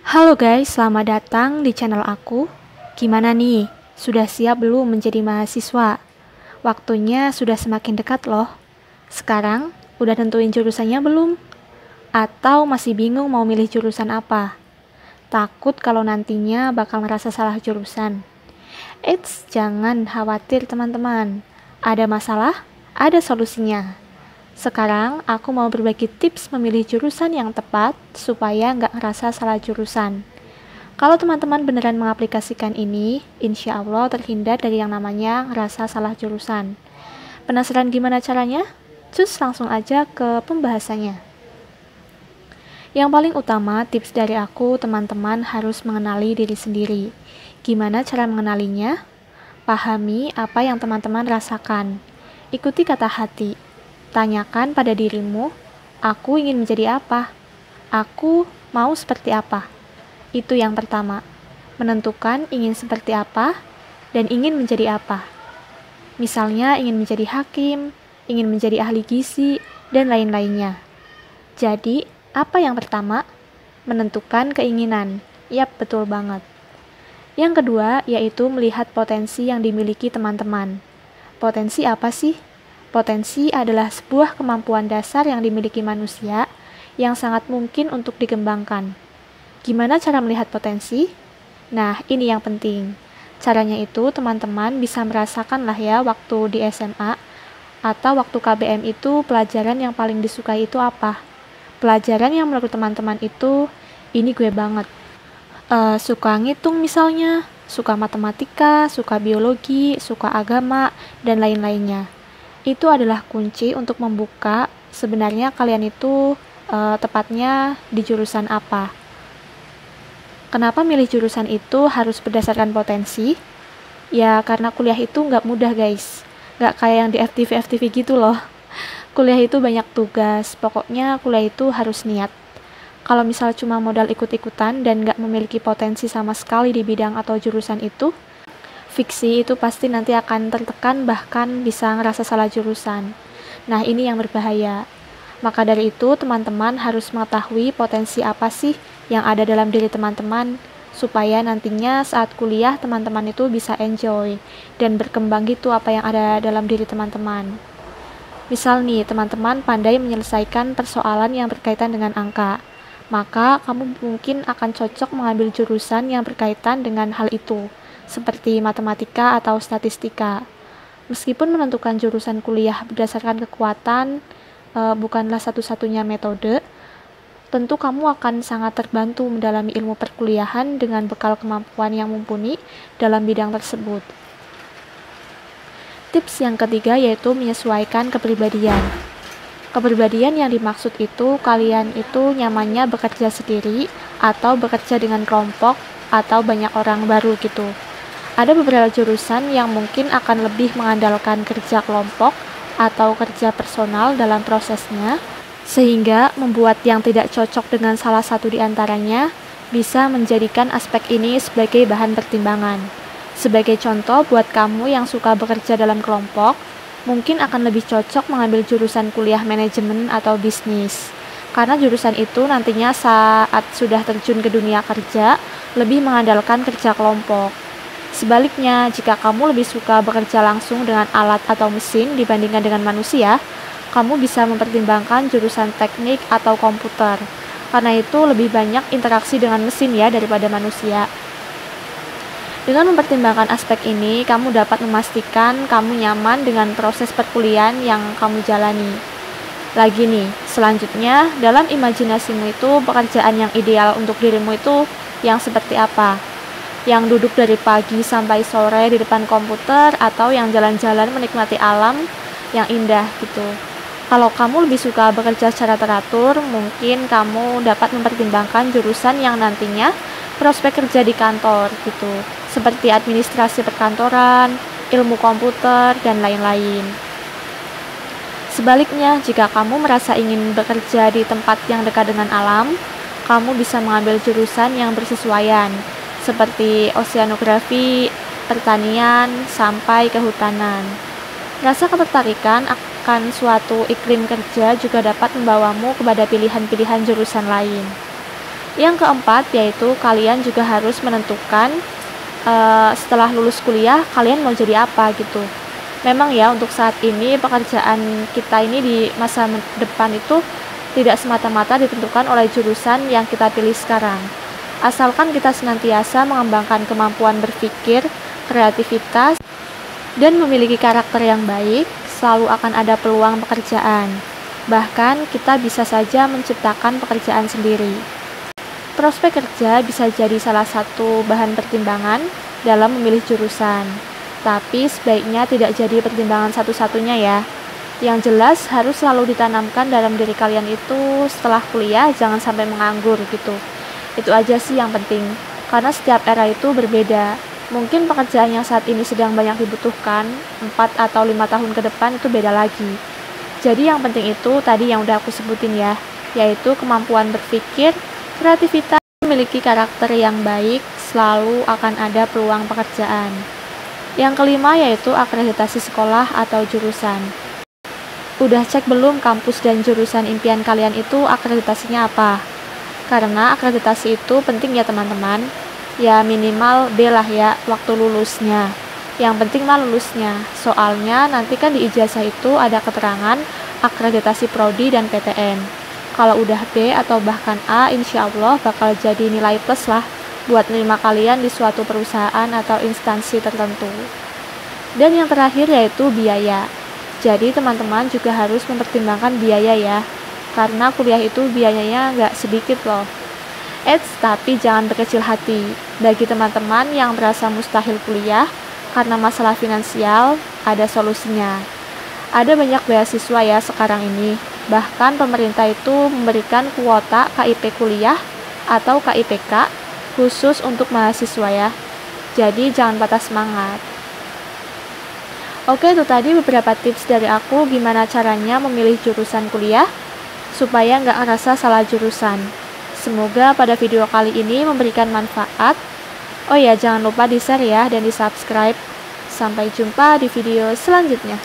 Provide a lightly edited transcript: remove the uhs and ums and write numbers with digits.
Halo guys, selamat datang di channel aku. Gimana nih? Sudah siap belum menjadi mahasiswa? Waktunya sudah semakin dekat loh. Sekarang, udah tentuin jurusannya belum? Atau masih bingung mau milih jurusan apa? Takut kalau nantinya bakal ngerasa salah jurusan. Eits, jangan khawatir teman-teman. Ada masalah? Ada solusinya. Sekarang aku mau berbagi tips memilih jurusan yang tepat supaya nggak ngerasa salah jurusan. Kalau teman-teman beneran mengaplikasikan ini, insya Allah terhindar dari yang namanya ngerasa salah jurusan. Penasaran gimana caranya? Cus langsung aja ke pembahasannya. Yang paling utama tips dari aku, teman-teman harus mengenali diri sendiri. Gimana cara mengenalinya? Pahami apa yang teman-teman rasakan. Ikuti kata hati. Tanyakan pada dirimu, aku ingin menjadi apa? Aku mau seperti apa? Itu yang pertama. Menentukan ingin seperti apa dan ingin menjadi apa. Misalnya ingin menjadi hakim, ingin menjadi ahli gizi, dan lain-lainnya. Jadi, apa yang pertama? Menentukan keinginan. Yap, betul banget. Yang kedua, yaitu melihat potensi yang dimiliki teman-teman. Potensi apa sih? Potensi adalah sebuah kemampuan dasar yang dimiliki manusia yang sangat mungkin untuk dikembangkan. Gimana cara melihat potensi? Nah, ini yang penting. Caranya itu teman-teman bisa merasakan lah ya waktu di SMA atau waktu KBM itu pelajaran yang paling disukai itu apa? Pelajaran yang menurut teman-teman itu, ini gue banget. Suka ngitung misalnya, suka matematika, suka biologi, suka agama, dan lain-lainnya. Itu adalah kunci untuk membuka sebenarnya kalian itu tepatnya di jurusan apa. Kenapa milih jurusan itu harus berdasarkan potensi? Ya karena kuliah itu nggak mudah guys, nggak kayak yang di FTV gitu loh. Kuliah itu banyak tugas, pokoknya kuliah itu harus niat. Kalau misal cuma modal ikut-ikutan dan nggak memiliki potensi sama sekali di bidang atau jurusan itu, fiksi itu pasti nanti akan tertekan bahkan bisa ngerasa salah jurusan. Nah, ini yang berbahaya. Maka dari itu, teman-teman harus mengetahui potensi apa sih yang ada dalam diri teman-teman supaya nantinya saat kuliah teman-teman itu bisa enjoy dan berkembang gitu apa yang ada dalam diri teman-teman. Misal nih, teman-teman pandai menyelesaikan persoalan yang berkaitan dengan angka. Maka kamu mungkin akan cocok mengambil jurusan yang berkaitan dengan hal itu, seperti matematika atau statistika. Meskipun menentukan jurusan kuliah berdasarkan kekuatan bukanlah satu-satunya metode, tentu kamu akan sangat terbantu mendalami ilmu perkuliahan dengan bekal kemampuan yang mumpuni dalam bidang tersebut. Tips yang ketiga yaitu menyesuaikan kepribadian. Kepribadian yang dimaksud itu kalian itu nyamannya bekerja sendiri atau bekerja dengan kelompok atau banyak orang baru gitu. Ada beberapa jurusan yang mungkin akan lebih mengandalkan kerja kelompok atau kerja personal dalam prosesnya, sehingga membuat yang tidak cocok dengan salah satu di antaranya bisa menjadikan aspek ini sebagai bahan pertimbangan. Sebagai contoh, buat kamu yang suka bekerja dalam kelompok, mungkin akan lebih cocok mengambil jurusan kuliah manajemen atau bisnis. Karena jurusan itu nantinya saat sudah terjun ke dunia kerja, lebih mengandalkan kerja kelompok. Sebaliknya, jika kamu lebih suka bekerja langsung dengan alat atau mesin dibandingkan dengan manusia, kamu bisa mempertimbangkan jurusan teknik atau komputer. Karena itu lebih banyak interaksi dengan mesin ya daripada manusia. Dengan mempertimbangkan aspek ini, kamu dapat memastikan kamu nyaman dengan proses perkuliahan yang kamu jalani. Lagi nih, selanjutnya dalam imajinasimu itu pekerjaan yang ideal untuk dirimu itu yang seperti apa? Yang duduk dari pagi sampai sore di depan komputer atau yang jalan-jalan menikmati alam yang indah gitu. Kalau kamu lebih suka bekerja secara teratur, mungkin kamu dapat mempertimbangkan jurusan yang nantinya prospek kerja di kantor gitu, seperti administrasi perkantoran, ilmu komputer, dan lain-lain. Sebaliknya, jika kamu merasa ingin bekerja di tempat yang dekat dengan alam, kamu bisa mengambil jurusan yang bersesuaian, seperti oceanografi, pertanian, sampai kehutanan. Rasa ketertarikan akan suatu iklim kerja juga dapat membawamu kepada pilihan-pilihan jurusan lain. Yang keempat yaitu kalian juga harus menentukan setelah lulus kuliah kalian mau jadi apa gitu. Memang ya untuk saat ini pekerjaan kita ini di masa depan itu tidak semata-mata ditentukan oleh jurusan yang kita pilih sekarang. Asalkan kita senantiasa mengembangkan kemampuan berpikir, kreativitas, dan memiliki karakter yang baik, selalu akan ada peluang pekerjaan. Bahkan kita bisa saja menciptakan pekerjaan sendiri. Prospek kerja bisa jadi salah satu bahan pertimbangan dalam memilih jurusan, tapi sebaiknya tidak jadi pertimbangan satu-satunya ya. Yang jelas harus selalu ditanamkan dalam diri kalian itu setelah kuliah jangan sampai menganggur gitu. Itu aja sih yang penting, karena setiap era itu berbeda. Mungkin pekerjaan yang saat ini sedang banyak dibutuhkan 4 atau 5 tahun ke depan itu beda lagi. Jadi yang penting itu tadi yang udah aku sebutin ya, yaitu kemampuan berpikir, kreativitas, memiliki karakter yang baik, selalu akan ada peluang pekerjaan. Yang kelima yaitu akreditasi sekolah atau jurusan. Udah cek belum kampus dan jurusan impian kalian itu akreditasinya apa? Karena akreditasi itu penting ya teman-teman. Ya minimal B lah ya waktu lulusnya. Yang penting mah lulusnya. Soalnya nanti kan di ijazah itu ada keterangan akreditasi prodi dan PTN. Kalau udah B atau bahkan A, insya Allah bakal jadi nilai plus lah buat nerima kalian di suatu perusahaan atau instansi tertentu. Dan yang terakhir yaitu biaya. Jadi teman-teman juga harus mempertimbangkan biaya ya, karena kuliah itu biayanya nggak sedikit loh. Tapi jangan berkecil hati. Bagi teman-teman yang merasa mustahil kuliah karena masalah finansial, ada solusinya. Ada banyak beasiswa ya sekarang ini. Bahkan pemerintah itu memberikan kuota KIP kuliah atau KIPK khusus untuk mahasiswa ya. Jadi jangan patah semangat. Oke, itu tadi beberapa tips dari aku gimana caranya memilih jurusan kuliah supaya nggak ngerasa salah jurusan. Semoga pada video kali ini memberikan manfaat. Oh ya, jangan lupa di-share ya dan di-subscribe. Sampai jumpa di video selanjutnya.